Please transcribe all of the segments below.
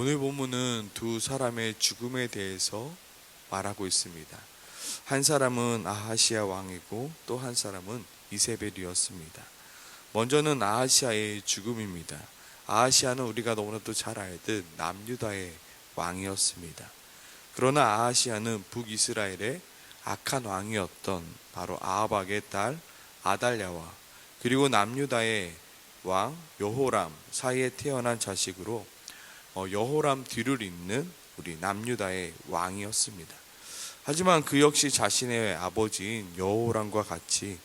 오늘 본문은 두 사람의 죽음에 대해서 말하고 있습니다. 한 사람은 아하시아 왕이고 또 한 사람은 이세벨이었습니다. 먼저는 아하시아의 죽음입니다. 아하시아는 우리가 너무나도 잘 알듯 남유다의 왕이었습니다. 그러나 아하시아는 북이스라엘의 악한 왕이었던 바로 아합의 딸 아달랴와 그리고 남유다의 왕 여호람 사이에 태어난 자식으로 여호람 뒤를 잇는 우리 남유다의 왕이었습니다. 하지만 그 역시 자신의 아버지인 여호람과 같이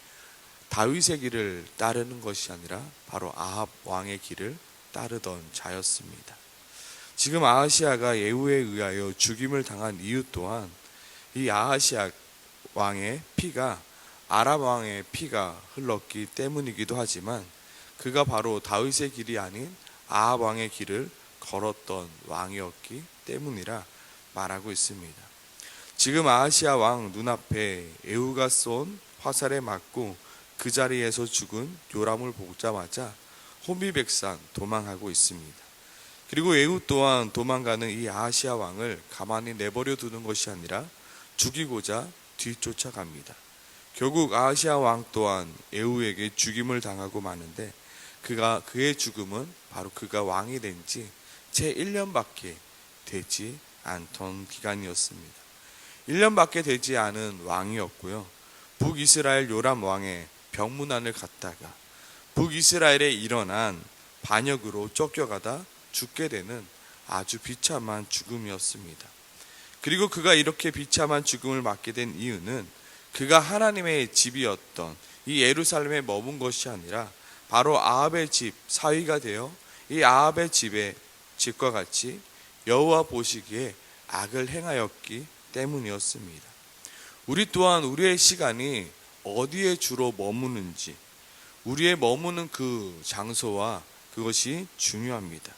다윗의 길을 따르는 것이 아니라 바로 아합 왕의 길을 따르던 자였습니다. 지금 아하시아가 예후에 의하여 죽임을 당한 이유 또한 이 아하시아 왕의 피가 아람 왕의 피가 흘렀기 때문이기도 하지만 그가 바로 다윗의 길이 아닌 아합 왕의 길을 걸었던 왕이었기 때문이라 말하고 있습니다. 지금 아하시아 왕 눈앞에 예후가 쏜 화살에 맞고 그 자리에서 죽은 요람을 보자마자 혼비백산 도망하고 있습니다. 그리고 예후 또한 도망가는 이 아하시아 왕을 가만히 내버려 두는 것이 아니라 죽이고자 뒤쫓아갑니다. 결국 아하시아 왕 또한 예후에게 죽임을 당하고 마는데 그의 죽음은 바로 그가 왕이 된 지 채 1년밖에 되지 않던 기간이었습니다. 1년밖에 되지 않은 왕이었고요. 북이스라엘 요람 왕의 병문안을 갔다가 북이스라엘에 일어난 반역으로 쫓겨가다 죽게 되는 아주 비참한 죽음이었습니다. 그리고 그가 이렇게 비참한 죽음을 맞게 된 이유는 그가 하나님의 집이었던 이 예루살렘에 머문 것이 아니라 바로 아합의 집 사위가 되어 이 아합의 집과 같이 여호와 보시기에 악을 행하였기 때문이었습니다. 우리 또한 우리의 시간이 어디에 주로 머무는지 우리의 머무는 그 장소와 그것이 중요합니다.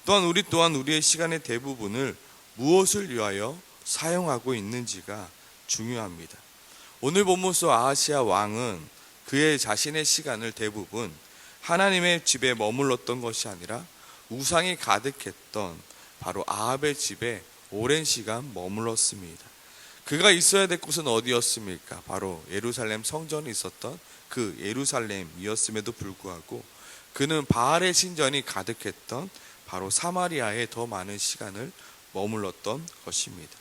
또한 우리 또한 우리의 시간의 대부분을 무엇을 위하여 사용하고 있는지가 중요합니다. 오늘 본문 속 아하시아 왕은 그의 자신의 시간을 대부분 하나님의 집에 머물렀던 것이 아니라 우상이 가득했던 바로 아합의 집에 오랜 시간 머물렀습니다. 그가 있어야 될 곳은 어디였습니까? 바로 예루살렘 성전이 있었던 그 예루살렘이었음에도 불구하고 그는 바알의 신전이 가득했던 바로 사마리아에 더 많은 시간을 머물렀던 것입니다.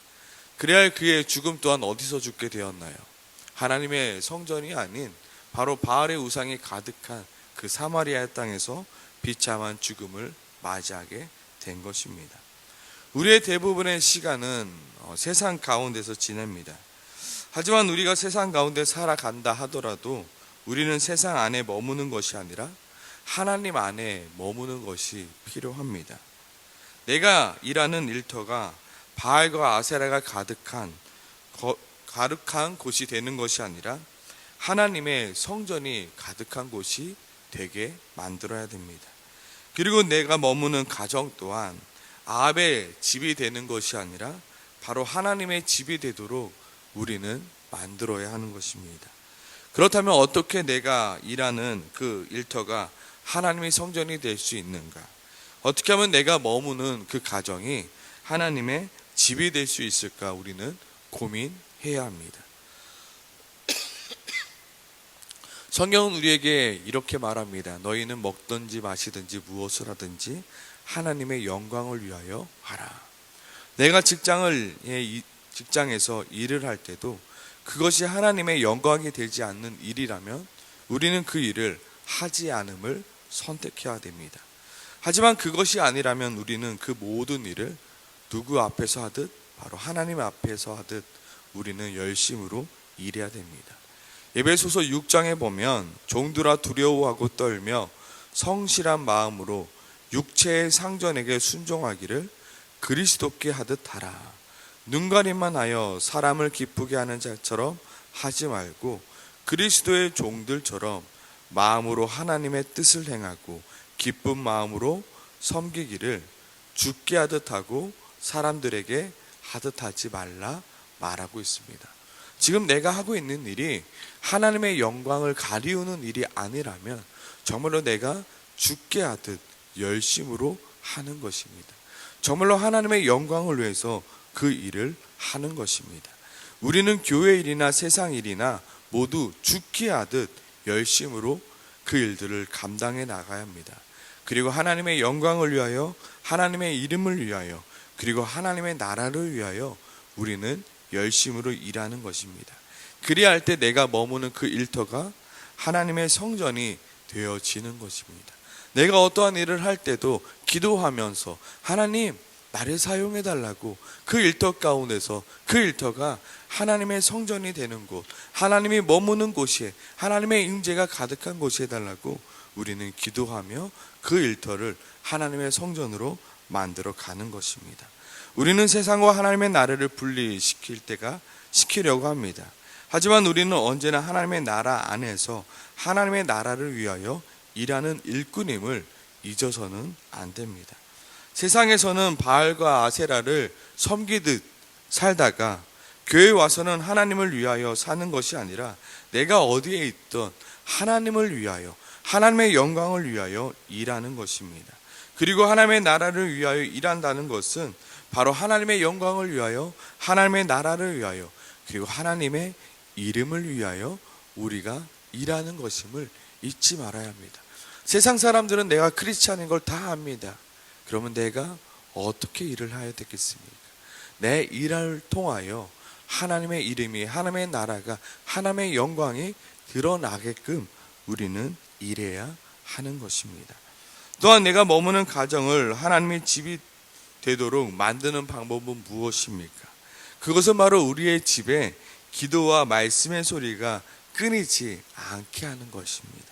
그래야 그의 죽음 또한 어디서 죽게 되었나요? 하나님의 성전이 아닌 바로 바알의 우상이 가득한 그 사마리아 땅에서 비참한 죽음을 맞이하게 된 것입니다. 우리의 대부분의 시간은 세상 가운데서 지냅니다. 하지만 우리가 세상 가운데 살아간다 하더라도 우리는 세상 안에 머무는 것이 아니라 하나님 안에 머무는 것이 필요합니다. 내가 일하는 일터가 바알과 아세라가 가득한 곳이 되는 것이 아니라 하나님의 성전이 가득한 곳이 되게 만들어야 됩니다. 그리고 내가 머무는 가정 또한 아합의 집이 되는 것이 아니라 바로 하나님의 집이 되도록 우리는 만들어야 하는 것입니다. 그렇다면 어떻게 내가 일하는 그 일터가 하나님의 성전이 될 수 있는가? 어떻게 하면 내가 머무는 그 가정이 하나님의 집이 될 수 있을까? 우리는 고민해야 합니다. 성경은 우리에게 이렇게 말합니다. 너희는 먹든지 마시든지 무엇을 하든지 하나님의 영광을 위하여 하라. 내가 직장에서 일을 할 때도 그것이 하나님의 영광이 되지 않는 일이라면 우리는 그 일을 하지 않음을 선택해야 됩니다. 하지만 그것이 아니라면 우리는 그 모든 일을 누구 앞에서 하듯 바로 하나님 앞에서 하듯 우리는 열심으로 일해야 됩니다. 에베소서 6장에 보면 종들아 두려워하고 떨며 성실한 마음으로 육체의 상전에게 순종하기를 그리스도께 하듯 하라. 눈가림만 하여 사람을 기쁘게 하는 자처럼 하지 말고 그리스도의 종들처럼 마음으로 하나님의 뜻을 행하고 기쁜 마음으로 섬기기를 주께 하듯 하고 사람들에게 하듯 하지 말라 말하고 있습니다. 지금 내가 하고 있는 일이 하나님의 영광을 가리우는 일이 아니라면 정말로 내가 주께 하듯 열심으로 하는 것입니다. 정말로 하나님의 영광을 위해서 그 일을 하는 것입니다. 우리는 교회 일이나 세상 일이나 모두 죽기 하듯 열심으로 그 일들을 감당해 나가야 합니다. 그리고 하나님의 영광을 위하여, 하나님의 이름을 위하여, 그리고 하나님의 나라를 위하여 우리는 열심으로 일하는 것입니다. 그리할 때 내가 머무는 그 일터가 하나님의 성전이 되어지는 것입니다. 내가 어떠한 일을 할 때도 기도하면서 하나님 나를 사용해 달라고, 그 일터 가운데서 그 일터가 하나님의 성전이 되는 곳, 하나님이 머무는 곳이, 하나님의 임재가 가득한 곳이 해달라고 우리는 기도하며 그 일터를 하나님의 성전으로 만들어 가는 것입니다. 우리는 세상과 하나님의 나라를 분리시킬 때가 시키려고 합니다. 하지만 우리는 언제나 하나님의 나라 안에서 하나님의 나라를 위하여 일하는 일꾼임을 잊어서는 안 됩니다. 세상에서는 바알과 아세라를 섬기듯 살다가 교회에 와서는 하나님을 위하여 사는 것이 아니라 내가 어디에 있든 하나님을 위하여, 하나님의 영광을 위하여 일하는 것입니다. 그리고 하나님의 나라를 위하여 일한다는 것은 바로 하나님의 영광을 위하여, 하나님의 나라를 위하여, 그리고 하나님의 이름을 위하여 우리가 일하는 것임을 잊지 말아야 합니다. 세상 사람들은 내가 크리스찬인 걸 다 압니다. 그러면 내가 어떻게 일을 해야 되겠습니까? 내 일을 통하여 하나님의 이름이, 하나님의 나라가, 하나님의 영광이 드러나게끔 우리는 일해야 하는 것입니다. 또한 내가 머무는 가정을 하나님의 집이 되도록 만드는 방법은 무엇입니까? 그것은 바로 우리의 집에 기도와 말씀의 소리가 끊이지 않게 하는 것입니다.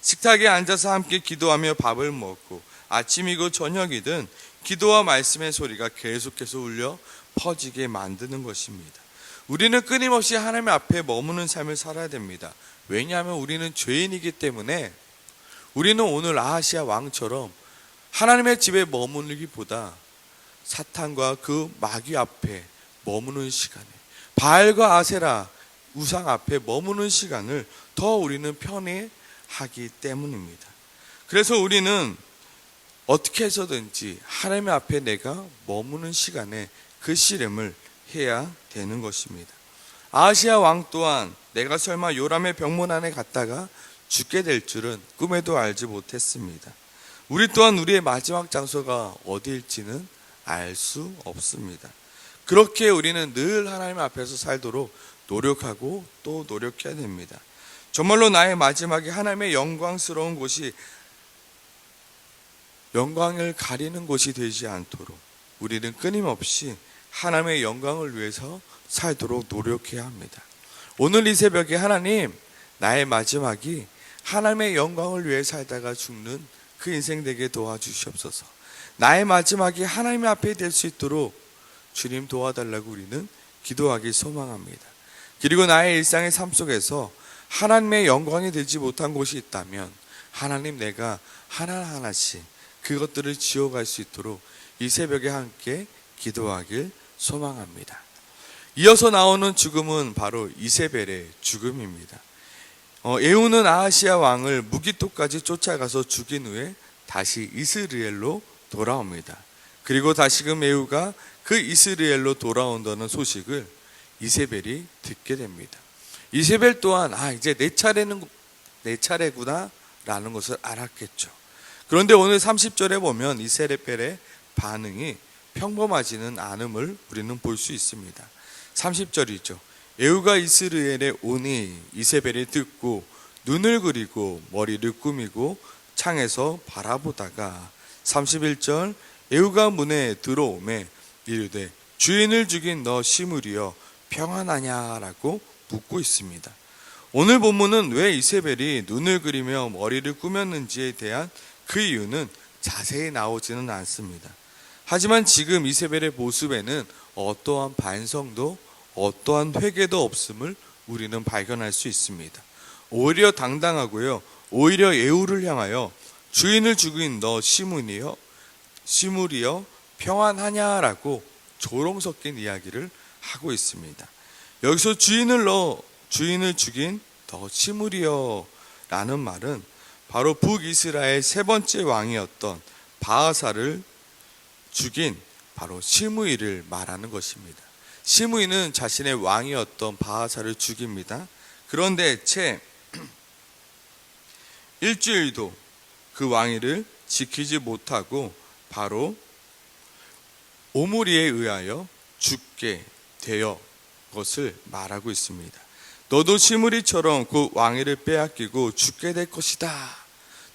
식탁에 앉아서 함께 기도하며 밥을 먹고 아침이고 저녁이든 기도와 말씀의 소리가 계속해서 울려 퍼지게 만드는 것입니다. 우리는 끊임없이 하나님 앞에 머무는 삶을 살아야 됩니다. 왜냐하면 우리는 죄인이기 때문에 우리는 오늘 아하시아 왕처럼 하나님의 집에 머무르기보다 사탄과 그 마귀 앞에 머무는 시간에, 바알과 아세라 우상 앞에 머무는 시간을 더 우리는 편애하기 때문입니다. 그래서 우리는 어떻게 해서든지 하나님 앞에 내가 머무는 시간에 그 씨름을 해야 되는 것입니다. 아하시아 왕 또한 내가 설마 요람의 병문 안에 갔다가 죽게 될 줄은 꿈에도 알지 못했습니다. 우리 또한 우리의 마지막 장소가 어디일지는 알 수 없습니다. 그렇게 우리는 늘 하나님 앞에서 살도록 노력하고 또 노력해야 됩니다. 정말로 나의 마지막에 하나님의 영광스러운 곳이, 영광을 가리는 곳이 되지 않도록 우리는 끊임없이 하나님의 영광을 위해서 살도록 노력해야 합니다. 오늘 이 새벽에 하나님, 나의 마지막이 하나님의 영광을 위해 살다가 죽는 그 인생 되게 도와주시옵소서. 나의 마지막이 하나님 앞에 될 수 있도록 주님 도와달라고 우리는 기도하기 소망합니다. 그리고 나의 일상의 삶 속에서 하나님의 영광이 되지 못한 곳이 있다면 하나님, 내가 하나하나씩 그것들을 지워갈 수 있도록 이 새벽에 함께 기도하길 소망합니다. 이어서 나오는 죽음은 바로 이세벨의 죽음입니다. 에후는 아하시아 왕을 무기토까지 쫓아가서 죽인 후에 다시 이스라엘로 돌아옵니다. 그리고 다시금 에후가 그 이스라엘로 돌아온다는 소식을 이세벨이 듣게 됩니다. 이세벨 또한 이제 내 차례구나 라는 것을 알았겠죠. 그런데 오늘 30절에 보면 이세벨의 반응이 평범하지는 않음을 우리는 볼 수 있습니다. 30절이죠. 에후가 이스라엘에 오니 이세벨이 듣고 눈을 그리고 머리를 꾸미고 창에서 바라보다가 31절 에후가 문에 들어오매 이르되 주인을 죽인 너 시므리여 평안하냐라고 묻고 있습니다. 오늘 본문은 왜 이세벨이 눈을 그리며 머리를 꾸몄는지에 대한 그 이유는 자세히 나오지는 않습니다. 하지만 지금 이세벨의 모습에는 어떠한 반성도 어떠한 회개도 없음을 우리는 발견할 수 있습니다. 오히려 당당하고요, 오히려 에후를 향하여 주인을 죽인 너 시므리여 평안하냐라고 조롱 섞인 이야기를 하고 있습니다. 여기서 주인을 죽인 너 시므리여 라는 말은 바로 북이스라엘 세 번째 왕이었던 바하사를 죽인 바로 시므이를 말하는 것입니다. 시므이는 자신의 왕이었던 바하사를 죽입니다. 그런데 채 일주일도 그 왕위를 지키지 못하고 바로 오므리에 의하여 죽게 되어 것을 말하고 있습니다. 너도 시므리처럼 그 왕위를 빼앗기고 죽게 될 것이다.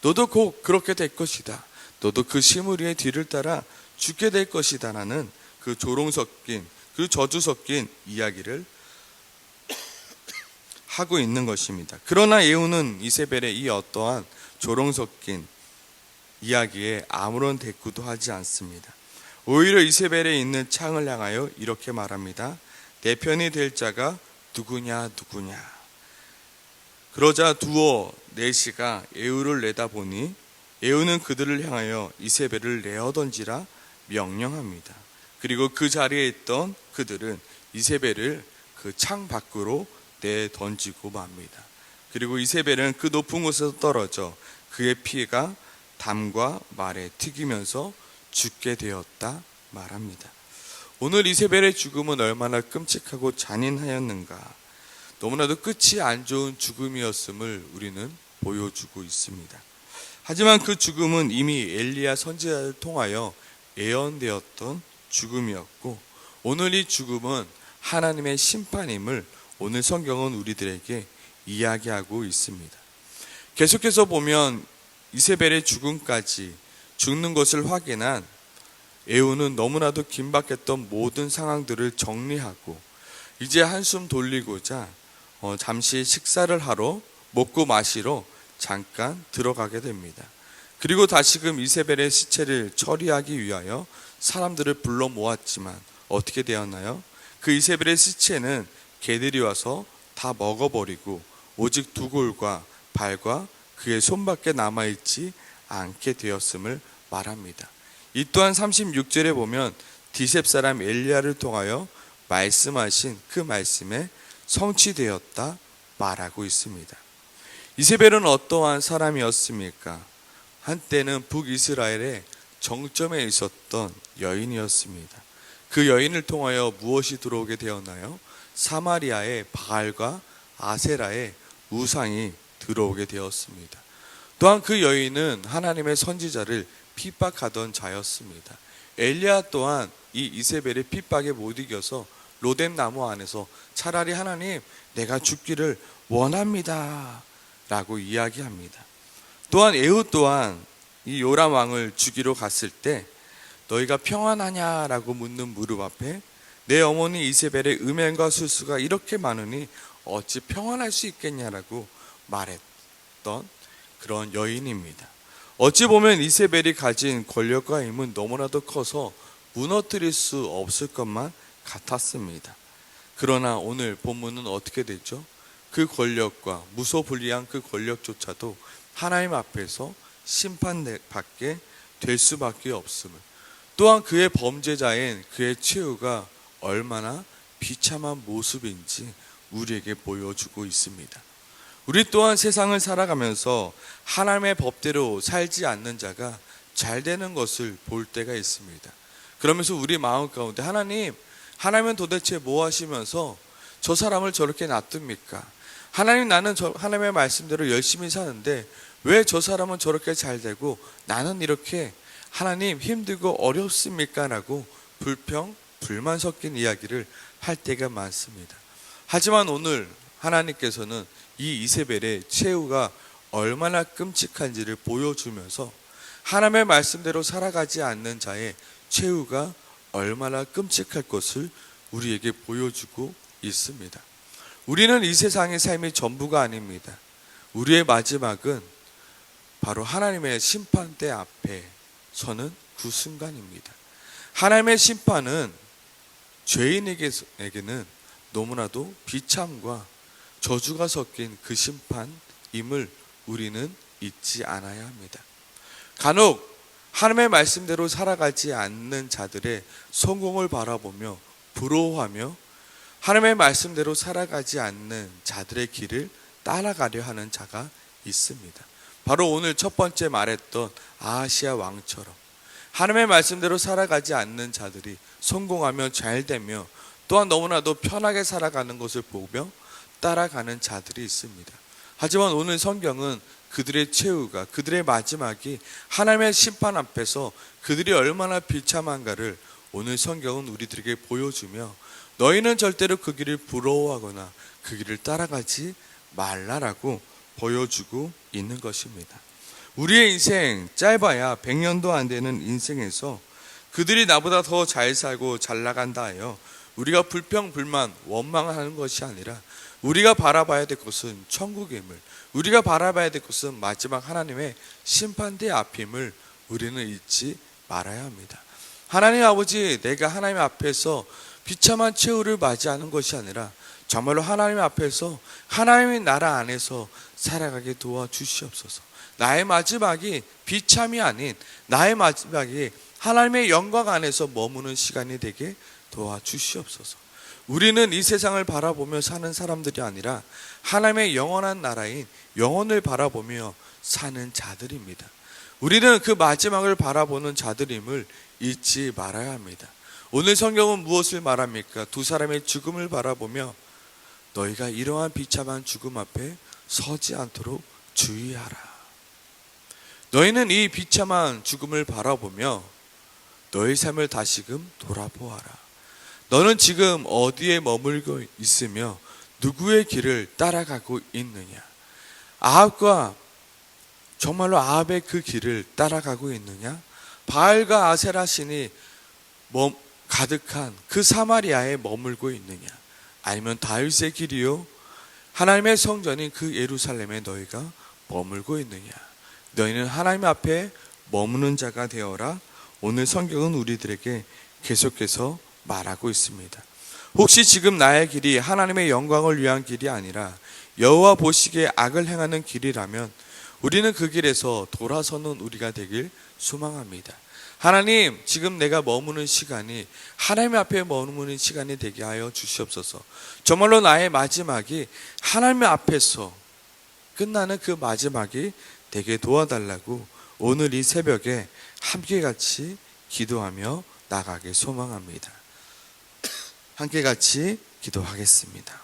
너도 곧 그렇게 될 것이다. 너도 그 시므리의 뒤를 따라 죽게 될 것이다 라는 그 조롱 섞인, 그 저주 섞인 이야기를 하고 있는 것입니다. 그러나 예후는 이세벨의 이 어떠한 조롱 섞인 이야기에 아무런 대꾸도 하지 않습니다. 오히려 이세벨에 있는 창을 향하여 이렇게 말합니다. 내 편이 될 자가 누구냐 누구냐. 그러자 두어 넷이가 예후를 내다보니 예후는 그들을 향하여 이세벨을 내어 던지라 명령합니다. 그리고 그 자리에 있던 그들은 이세벨을 그 창 밖으로 내 던지고 맙니다. 그리고 이세벨은 그 높은 곳에서 떨어져 그의 피가 담과 말에 튀기면서 죽게 되었다 말합니다. 오늘 이세벨의 죽음은 얼마나 끔찍하고 잔인하였는가. 너무나도 끝이 안 좋은 죽음이었음을 우리는 보여주고 있습니다. 하지만 그 죽음은 이미 엘리야 선지자를 통하여 예언되었던 죽음이었고, 오늘 이 죽음은 하나님의 심판임을 오늘 성경은 우리들에게 이야기하고 있습니다. 계속해서 보면 이세벨의 죽음까지 죽는 것을 확인한 예후는 너무나도 긴박했던 모든 상황들을 정리하고 이제 한숨 돌리고자 잠시 식사를 하러 먹고 마시러 잠깐 들어가게 됩니다. 그리고 다시금 이세벨의 시체를 처리하기 위하여 사람들을 불러 모았지만 어떻게 되었나요? 그 이세벨의 시체는 개들이 와서 다 먹어버리고 오직 두 골과 발과 그의 손밖에 남아있지 않게 되었음을 말합니다. 이 또한 36절에 보면 디셉 사람 엘리야를 통하여 말씀하신 그 말씀에 성취되었다 말하고 있습니다. 이세벨은 어떠한 사람이었습니까? 한때는 북이스라엘의 정점에 있었던 여인이었습니다. 그 여인을 통하여 무엇이 들어오게 되었나요? 사마리아의 바알과 아세라의 우상이 들어오게 되었습니다. 또한 그 여인은 하나님의 선지자를 핍박하던 자였습니다. 엘리야 또한 이 이세벨의 핍박에 못 이겨서 로뎀 나무 안에서 차라리 하나님 내가 죽기를 원합니다 라고 이야기합니다. 또한 예후 또한 이 요람 왕을 죽이러 갔을 때 너희가 평안하냐 라고 묻는 무릎 앞에 내 어머니 이세벨의 음행과 술수가 이렇게 많으니 어찌 평안할 수 있겠냐라고 말했던 그런 여인입니다. 어찌 보면 이세벨이 가진 권력과 힘은 너무나도 커서 무너뜨릴 수 없을 것만 같았습니다. 그러나 오늘 본문은 어떻게 되죠? 그 권력과 무소불위한 그 권력조차도 하나님 앞에서 심판받게 될 수밖에 없음을, 또한 그의 범죄자인 그의 최후가 얼마나 비참한 모습인지 우리에게 보여주고 있습니다. 우리 또한 세상을 살아가면서 하나님의 법대로 살지 않는 자가 잘 되는 것을 볼 때가 있습니다. 그러면서 우리 마음 가운데 하나님은 도대체 뭐 하시면서 저 사람을 저렇게 놔둡니까? 하나님, 나는 하나님의 말씀대로 열심히 사는데 왜 저 사람은 저렇게 잘 되고 나는 이렇게 하나님 힘들고 어렵습니까? 라고 불만 섞인 이야기를 할 때가 많습니다. 하지만 오늘 하나님께서는 이 이세벨의 최후가 얼마나 끔찍한지를 보여주면서 하나님의 말씀대로 살아가지 않는 자의 최후가 얼마나 끔찍할 것을 우리에게 보여주고 있습니다. 우리는 이 세상의 삶이 전부가 아닙니다. 우리의 마지막은 바로 하나님의 심판대 앞에 서는 그 순간입니다. 하나님의 심판은 죄인에게는 너무나도 비참과 저주가 섞인 그 심판임을 우리는 잊지 않아야 합니다. 간혹 하나님의 말씀대로 살아가지 않는 자들의 성공을 바라보며 부러워하며 하나님의 말씀대로 살아가지 않는 자들의 길을 따라가려 하는 자가 있습니다. 바로 오늘 첫 번째 말했던 아하시아 왕처럼 하나님의 말씀대로 살아가지 않는 자들이 성공하며 잘되며 또한 너무나도 편하게 살아가는 것을 보며 따라가는 자들이 있습니다. 하지만 오늘 성경은 그들의 최후가, 그들의 마지막이 하나님의 심판 앞에서 그들이 얼마나 비참한가를 오늘 성경은 우리들에게 보여주며 너희는 절대로 그 길을 부러워하거나 그 길을 따라가지 말라라고 보여주고 있는 것입니다. 우리의 인생 짧아야 100년도 안 되는 인생에서 그들이 나보다 더 잘 살고 잘 나간다 하여 우리가 불평불만 원망하는 것이 아니라 우리가 바라봐야 될 것은 천국임을, 우리가 바라봐야 될 것은 마지막 하나님의 심판대 앞임을 우리는 잊지 말아야 합니다. 하나님 아버지, 내가 하나님 앞에서 비참한 최후를 맞이하는 것이 아니라 정말로 하나님 앞에서 하나님의 나라 안에서 살아가게 도와주시옵소서. 나의 마지막이 비참이 아닌 나의 마지막이 하나님의 영광 안에서 머무는 시간이 되게 도와주시옵소서. 우리는 이 세상을 바라보며 사는 사람들이 아니라 하나님의 영원한 나라인 영혼을 바라보며 사는 자들입니다. 우리는 그 마지막을 바라보는 자들임을 잊지 말아야 합니다. 오늘 성경은 무엇을 말합니까? 두 사람의 죽음을 바라보며 너희가 이러한 비참한 죽음 앞에 서지 않도록 주의하라. 너희는 이 비참한 죽음을 바라보며 너희 삶을 다시금 돌아보아라. 너는 지금 어디에 머물고 있으며 누구의 길을 따라가고 있느냐? 아합과 정말로 아합의 그 길을 따라가고 있느냐? 바알과 아세라 신이 가득한 그 사마리아에 머물고 있느냐? 아니면 다윗의 길이요 하나님의 성전인 그 예루살렘에 너희가 머물고 있느냐? 너희는 하나님 앞에 머무는 자가 되어라. 오늘 성경은 우리들에게 계속해서 말하고 있습니다. 혹시 지금 나의 길이 하나님의 영광을 위한 길이 아니라 여호와 보시기에 악을 행하는 길이라면 우리는 그 길에서 돌아서는 우리가 되길 소망합니다. 하나님, 지금 내가 머무는 시간이 하나님 앞에 머무는 시간이 되게 하여 주시옵소서. 정말로 나의 마지막이 하나님 앞에서 끝나는 그 마지막이 되게 도와달라고 오늘 이 새벽에 함께 같이 기도하며 나가길 소망합니다. 함께 같이 기도하겠습니다.